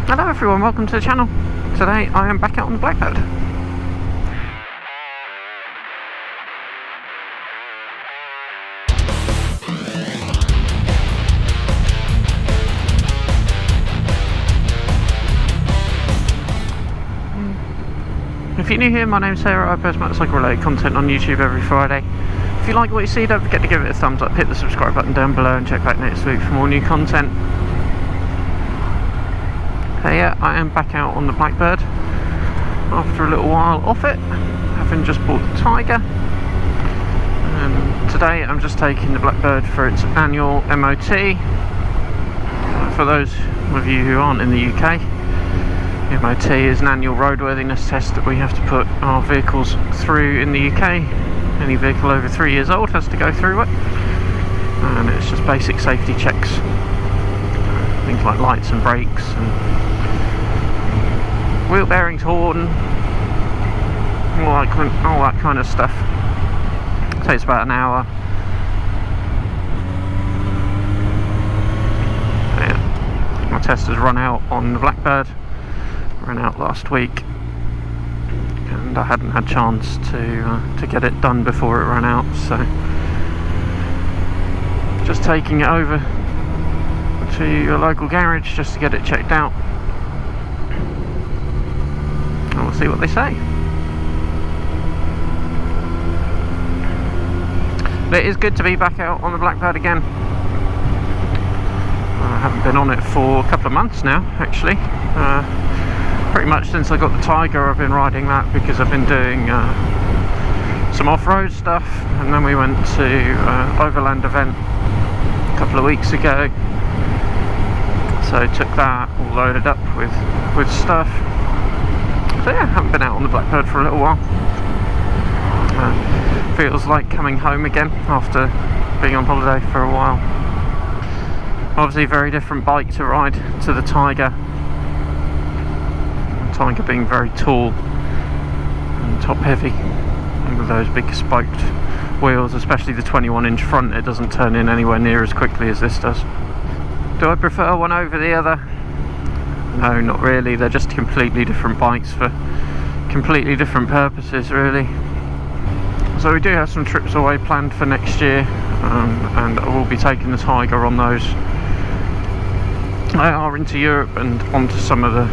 Hello everyone, welcome to the channel. Today I am back out on the Blackbird. If you're new here, my name's Sarah. I post motorcycle related content on YouTube every Friday. If you like what you see, don't forget to give it a thumbs up, hit the subscribe button down below and check back next week for more new content. Okay, yeah, I am back out on the Blackbird after a little while off it, having just bought the Tiger. And today I'm just taking the Blackbird for its annual MOT. For those of you who aren't in the UK, MOT is an annual roadworthiness test that we have to put our vehicles through in the UK. Any vehicle over 3 years old has to go through it, and it's just basic safety checks, things like lights and brakes and wheel bearings, horn, all that kind of stuff. It takes about an hour. Yeah. My test has run out on the Blackbird. Ran out last week, and I hadn't had chance to get it done before it ran out, so just taking it over to your local garage just to get it checked out, and we'll see what they say. But it is good to be back out on the Blackbird again. I haven't been on it for a couple of months now, actually. Pretty much since I got the Tiger I've been riding that, because I've been doing some off-road stuff, and then we went to Overland event a couple of weeks ago, so took that all loaded up with stuff. So yeah, haven't been out on the Blackbird for a little while. Feels like coming home again after being on holiday for a while. Obviously a very different bike to ride to the Tiger. Tiger being very tall and top heavy, and with those big spoked wheels, especially the 21-inch front, it doesn't turn in anywhere near as quickly as this does. Do I prefer one over the other? No, not really. They're just completely different bikes for completely different purposes, really. So we do have some trips away planned for next year, and I will be taking the Tiger on those. They are into Europe and onto some of the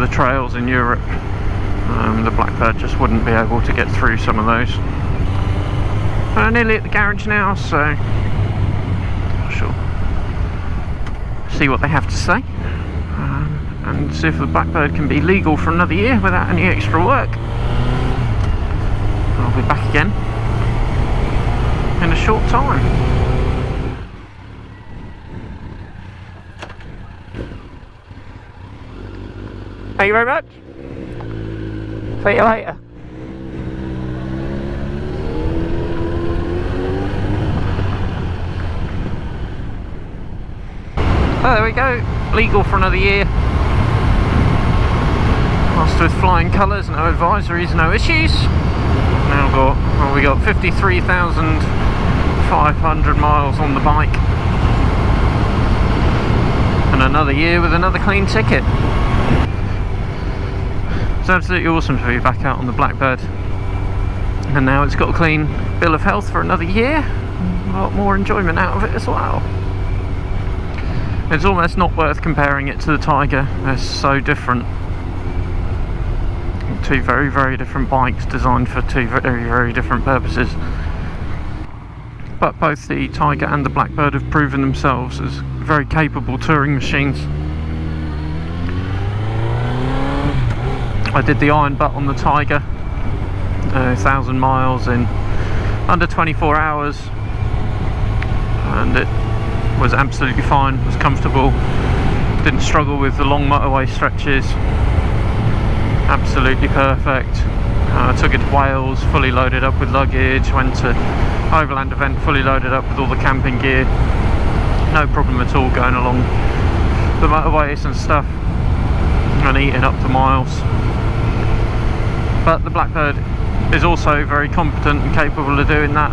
trails in Europe. The Blackbird just wouldn't be able to get through some of those. Nearly at the garage now, so I shall see what they have to say, and see if the Blackbird can be legal for another year without any extra work. I'll be back again in a short time. Thank you very much. See you later. Oh, there we go. Legal for another year. Passed with flying colours, no advisories, no issues. Now we got 53,500 miles on the bike, and another year with another clean ticket. It's absolutely awesome to be back out on the Blackbird, and now it's got a clean bill of health for another year. A lot more enjoyment out of it as well. It's almost not worth comparing it to the Tiger. They're so different. Two very, very different bikes designed for two very, very different purposes. But both the Tiger and the Blackbird have proven themselves as very capable touring machines. I did the iron butt on the Tiger, 1,000 miles in under 24 hours, and it was absolutely fine, was comfortable, didn't struggle with the long motorway stretches, absolutely perfect. I took it to Wales, fully loaded up with luggage, went to Overland event fully loaded up with all the camping gear, no problem at all going along the motorways and stuff, and eating up the miles. But the Blackbird is also very competent and capable of doing that,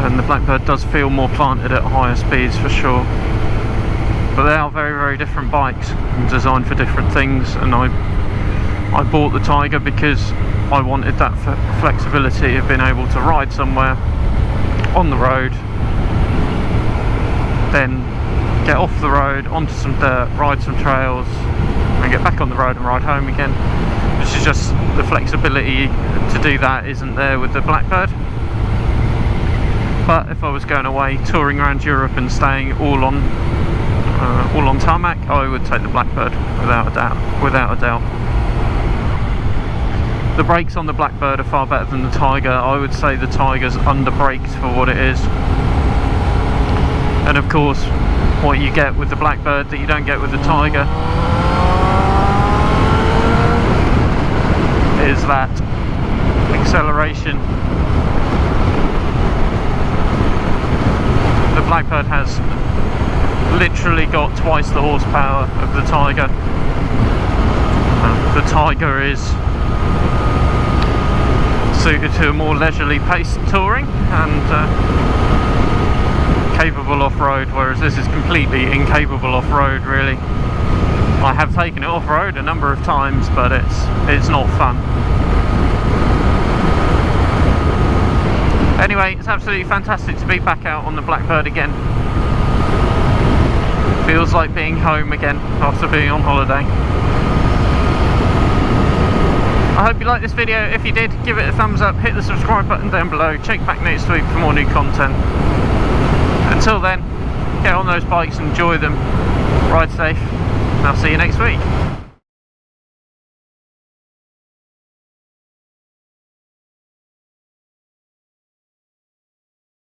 and the Blackbird does feel more planted at higher speeds for sure. But they are very, very very different bikes, designed for different things, and I bought the Tiger because I wanted that flexibility of being able to ride somewhere on the road, then get off the road onto some dirt, ride some trails, and get back on the road and ride home again. Which is just the flexibility to do that isn't there with the Blackbird. But if I was going away touring around Europe and staying all on tarmac, I would take the Blackbird without a doubt. The brakes on the Blackbird are far better than the Tiger. I would say the Tiger's under-braked for what it is. And of course, what you get with the Blackbird that you don't get with the Tiger is that acceleration. The Blackbird has literally got twice the horsepower of the Tiger. The Tiger is suited to a more leisurely paced touring and capable off-road, whereas this is completely incapable off-road really. I have taken it off-road a number of times, but it's not fun. Anyway, it's absolutely fantastic to be back out on the Blackbird again. Feels like being home again after being on holiday. I hope you liked this video. If you did, give it a thumbs up, hit the subscribe button down below, check back next week for more new content. Until then, get on those bikes and enjoy them, ride safe, and I'll see you next week.